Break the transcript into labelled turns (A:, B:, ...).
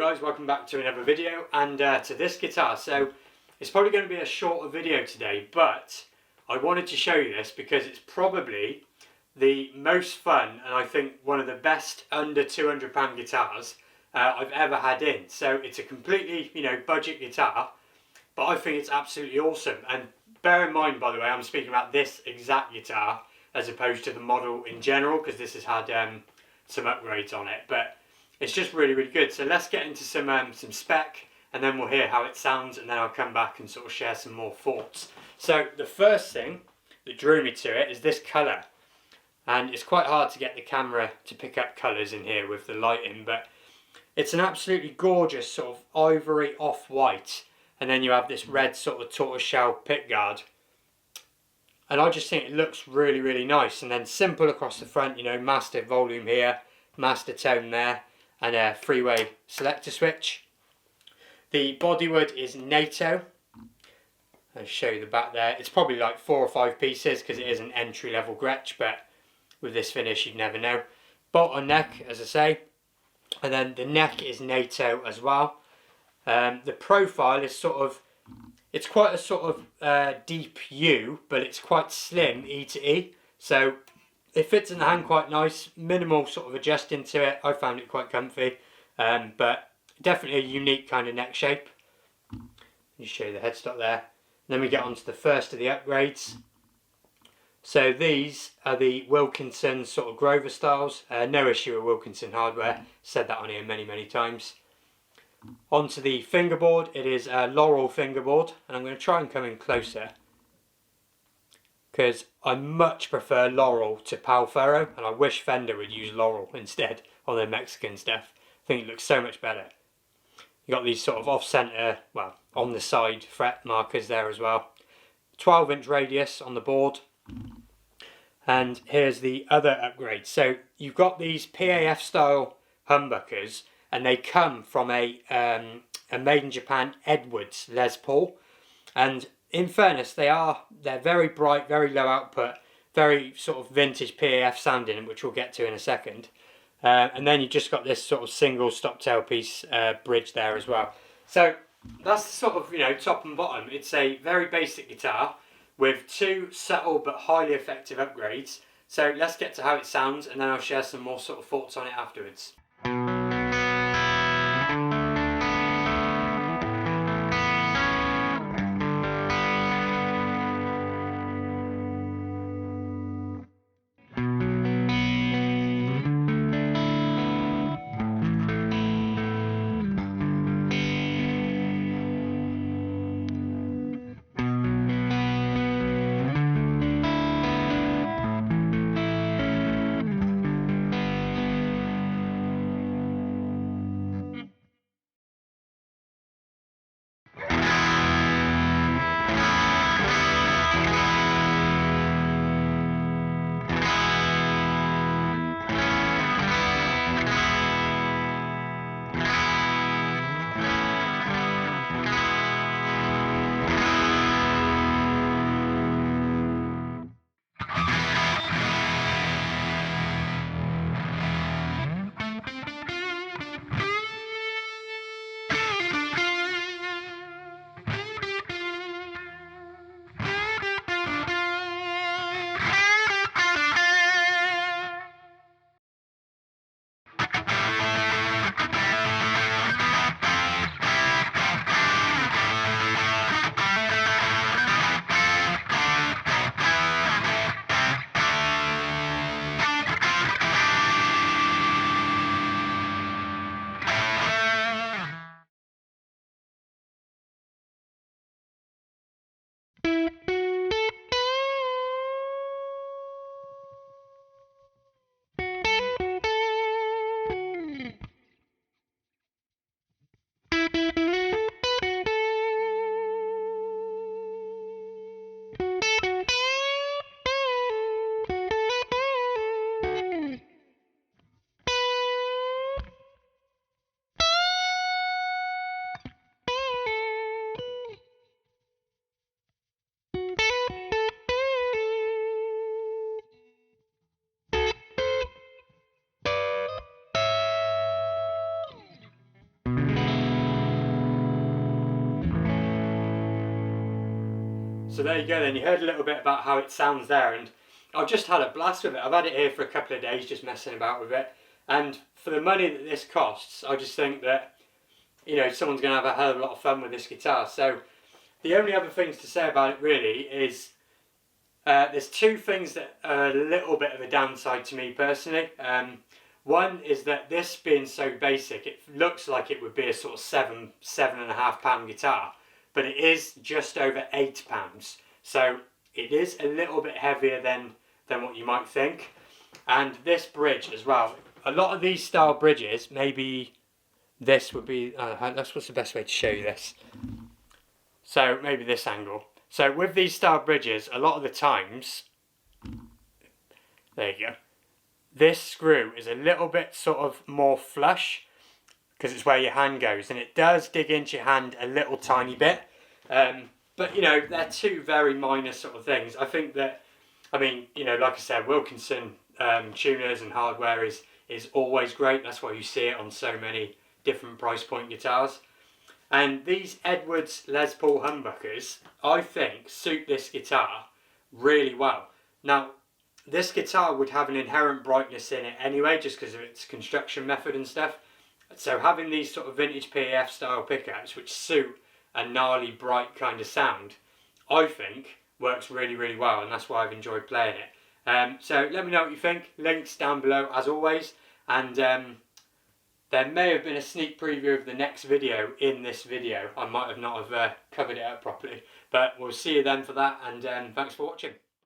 A: guys, welcome back to another video and to this guitar. So it's probably going to be a shorter video today, but I wanted to show you this because it's probably the most fun and I think one of the best under £200 guitars I've ever had in. So it's a completely, budget guitar, but I think it's absolutely awesome. And bear in mind, by the way, I'm speaking about this exact guitar as opposed to the model in general, because this has had some upgrades on it, but it's just really, really good. So let's get into some spec, and then we'll hear how it sounds, and then I'll come back and sort of share some more thoughts. So the first thing that drew me to it is this colour, and it's quite hard to get the camera to pick up colours in here with the lighting, but it's an absolutely gorgeous sort of ivory off-white, and then you have this red sort of tortoiseshell pickguard. And I just think it looks really, really nice. And then simple across the front, master volume here, master tone there, and a three-way selector switch. The bodywood is NATO. I'll show you the back there. It's probably like 4 or 5 pieces because it is an entry-level Gretsch, but with this finish you'd never know. Bolt on neck, as I say, and then the neck is NATO as well. The profile is it's quite a sort of deep U, but it's quite slim E to E, so it fits in the hand quite nice. Minimal sort of adjusting to it. I found it quite comfy, but definitely a unique kind of neck shape. Let me show you the headstock there. Then we get on to the first of the upgrades. So these are the Wilkinson sort of Grover styles. No issue with Wilkinson hardware. Said that on here many, many times. Onto the fingerboard, it is a Laurel fingerboard, and I'm going to try and come in closer because I much prefer Laurel to Palfaro, and I wish Fender would use Laurel instead on their Mexican stuff. I think it looks so much better. You got these sort of off-center, well, on the side fret markers there as well. 12-inch radius on the board. And here's the other upgrade. So you've got these PAF style humbuckers, and they come from a made in Japan Edwards Les Paul, and in fairness they're very bright, very low output, very sort of vintage PAF sounding, which we'll get to in a second. And then you just got this sort of single stop tailpiece bridge there as well. So that's the sort of top and bottom. It's a very basic guitar with 2 subtle but highly effective upgrades. So let's get to how it sounds, and then I'll share some more sort of thoughts on it afterwards. So there you go then, you heard a little bit about how it sounds there, and I've just had a blast with it. I've had it here for a couple of days just messing about with it, and for the money that this costs, I just think that, you know, someone's going to have a hell of a lot of fun with this guitar. So the only other things to say about it really is there's two things that are a little bit of a downside to me personally. One is that this being so basic, it looks like it would be a sort of £7.5 guitar, but it is just over £8. So it is a little bit heavier than what you might think. And this bridge as well, a lot of these style bridges, maybe this would be, what's the best way to show you this? So maybe this angle. So with these style bridges, a lot of the times, there you go, this screw is a little bit sort of more flush because it's where your hand goes, and it does dig into your hand a little tiny bit. But you know, they're two very minor sort of things. I think that, I mean, you know, like I said, Wilkinson tuners and hardware is always great. That's why you see it on so many different price point guitars. And these Edwards Les Paul humbuckers, I think, suit this guitar really well. Now, this guitar would have an inherent brightness in it anyway, just because of its construction method and stuff. So having these sort of vintage PAF style pickups, which suit a gnarly, bright kind of sound, I think works really, really well, and that's why I've enjoyed playing it. So let me know what you think. Links down below as always, and there may have been a sneak preview of the next video in this video. I might have not have covered it up properly, but we'll see you then for that, and thanks for watching.